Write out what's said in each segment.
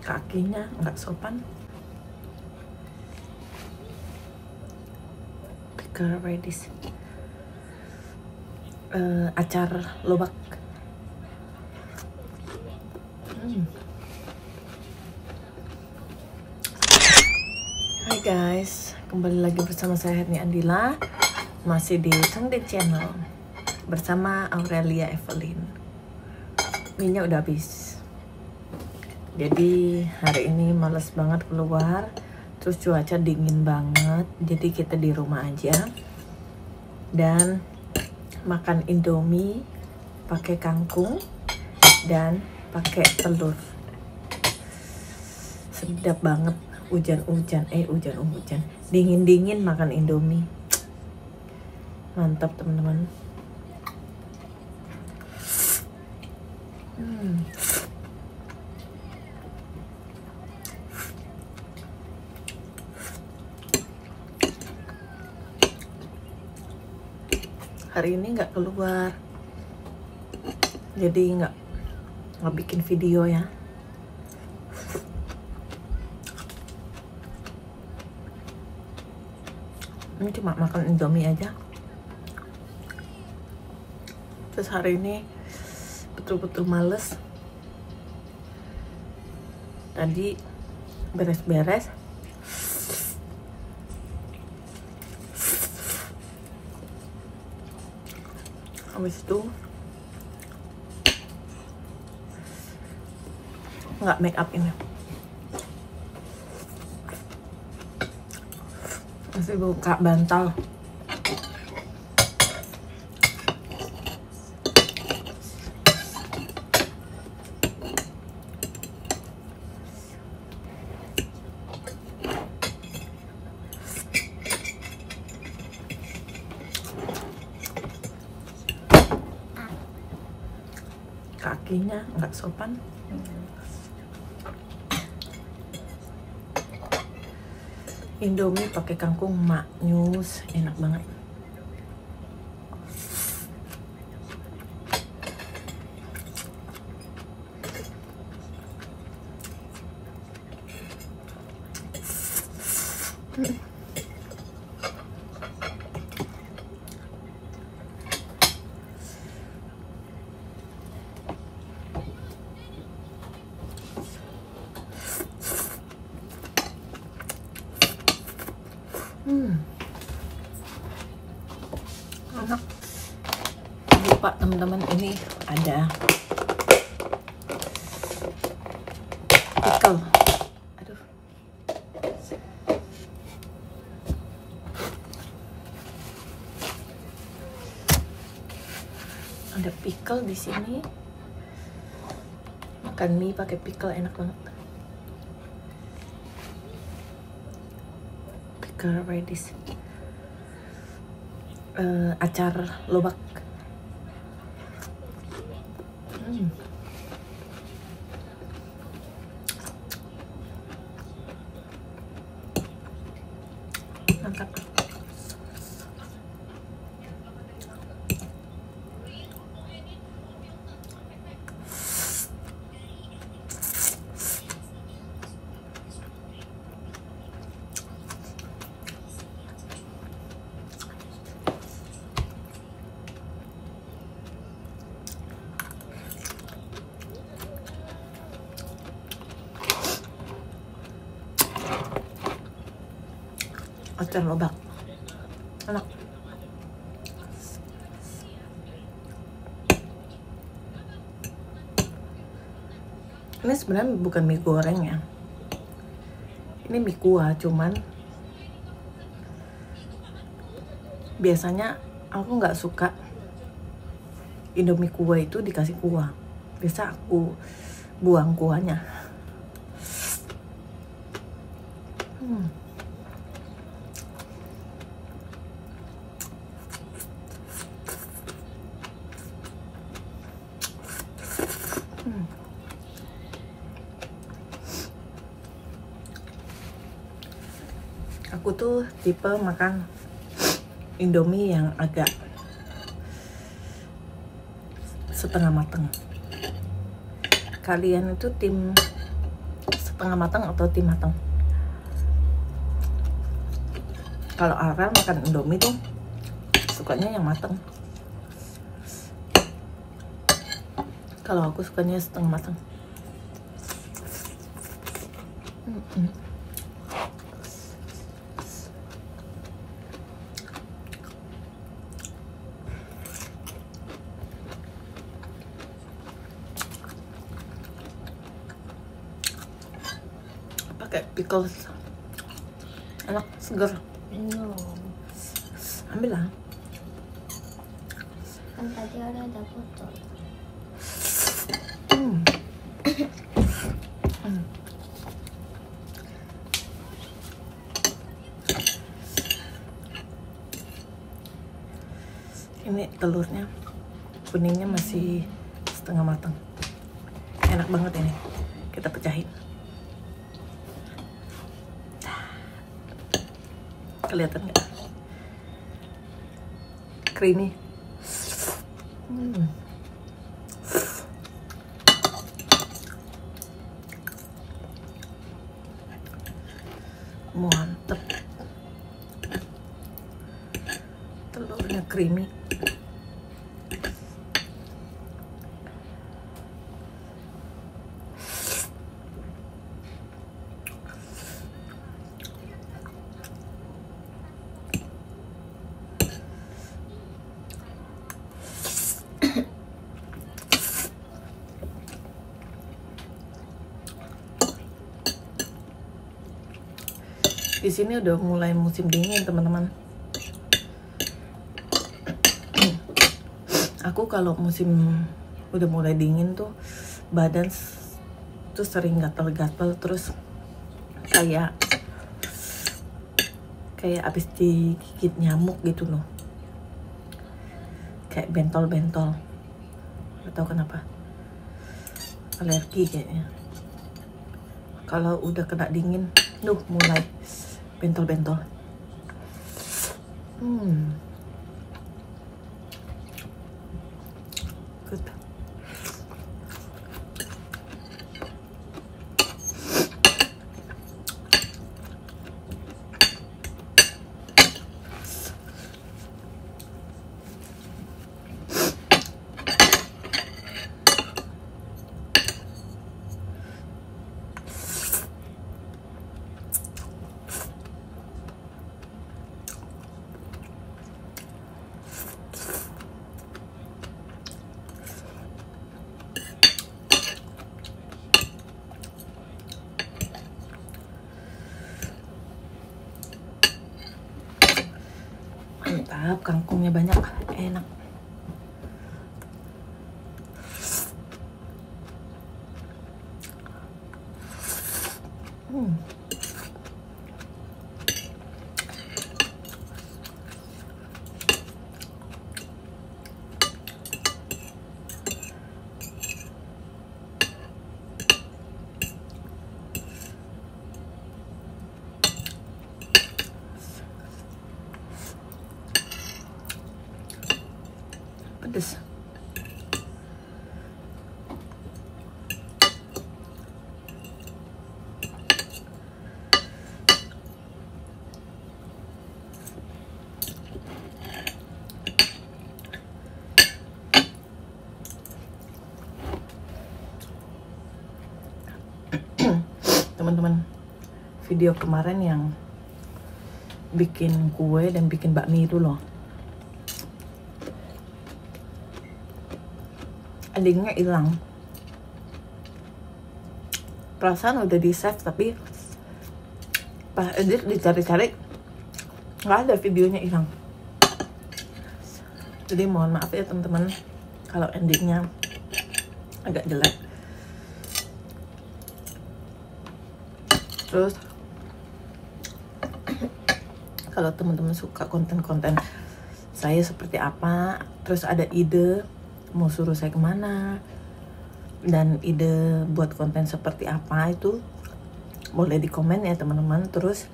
Kakinya nggak sopan. Pickle radish, acar lobak. Hai guys, kembali lagi bersama saya Herni Andila, masih di Sengde Channel bersama Aurelia Evelyn. Minyak udah habis, jadi hari ini males banget keluar, terus cuaca dingin banget, jadi kita di rumah aja dan makan Indomie pakai kangkung dan pakai telur. Sedap banget. Hujan-hujan, dingin-dingin makan Indomie, mantap teman-teman. Hari ini nggak keluar, jadi nggak bikin video ya. Ini cuma makan Indomie aja. Terus hari ini betul-betul males. Tadi beres-beres, habis itu nggak make up ini, masih buka bantal. Kakinya nggak sopan. Indomie pakai kangkung maknyus, enak banget. Enak. Lupa teman-teman, ini ada pickle. Aduh. Ada pickle di sini. Makan mie pakai pickle enak banget. Pickle radish, acar lobak. Mantap. Acar lobak enak. Ini sebenarnya bukan mie goreng ya, ini mie kuah, cuman biasanya aku nggak suka Indomie kuah itu dikasih kuah, biasa aku buang kuahnya. Aku tuh tipe makan Indomie yang agak setengah mateng. Kalian itu tim setengah matang atau tim matang. Kalau Aurel makan Indomie tuh sukanya yang matang. Kalau aku sukanya setengah matang. Pakai pickles, enak, seger. No. Ambil lah. Kan tadi ada botol. Ini telurnya, kuningnya masih setengah matang. Enak banget ini. Kita pecahin. Kelihatan nggak? Creamy. Mantep. Telurnya creamy. Di sini udah mulai musim dingin, teman-teman. Aku kalau musim udah mulai dingin tuh badan tuh sering gatal-gatal, terus kayak abis digigit nyamuk gitu loh, kayak bentol-bentol. Gak tau kenapa, alergi kayaknya. Kalau udah kena dingin, mulai bentol-bentol. Good. Mantap, kangkungnya banyak, enak. Pedes. Teman-teman, video kemarin yang bikin kue dan bikin bakmi itu loh, endingnya hilang. Perasaan udah di save, tapi pas edit dicari-cari nggak ada, videonya hilang. Jadi mohon maaf ya teman-teman kalau endingnya agak jelek. Terus kalau teman-teman suka konten-konten saya seperti apa, terus ada ide mau suruh saya kemana, dan ide buat konten seperti apa, itu boleh di komen ya teman-teman. Terus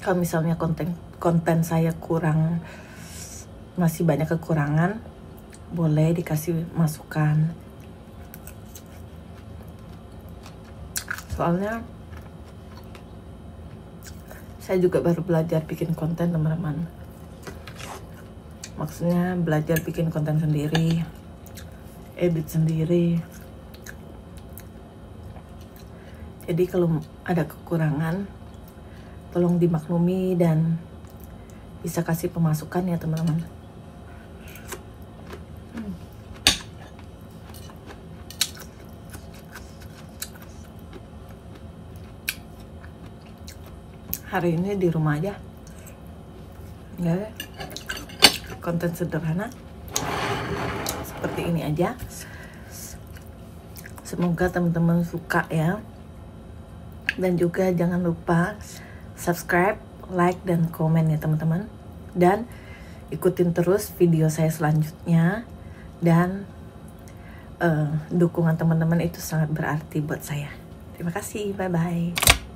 kalau misalnya konten saya kurang, masih banyak kekurangan, boleh dikasih masukan. Soalnya saya juga baru belajar bikin konten, teman-teman. Maksudnya belajar bikin konten sendiri, edit sendiri. Jadi kalau ada kekurangan, tolong dimaklumi dan bisa kasih pemasukan ya, teman-teman. Hari ini di rumah aja, ya, konten sederhana seperti ini aja. Semoga teman-teman suka ya. Dan juga jangan lupa subscribe, like, dan komen ya teman-teman. Dan ikutin terus video saya selanjutnya. Dan dukungan teman-teman itu sangat berarti buat saya. Terima kasih, bye-bye.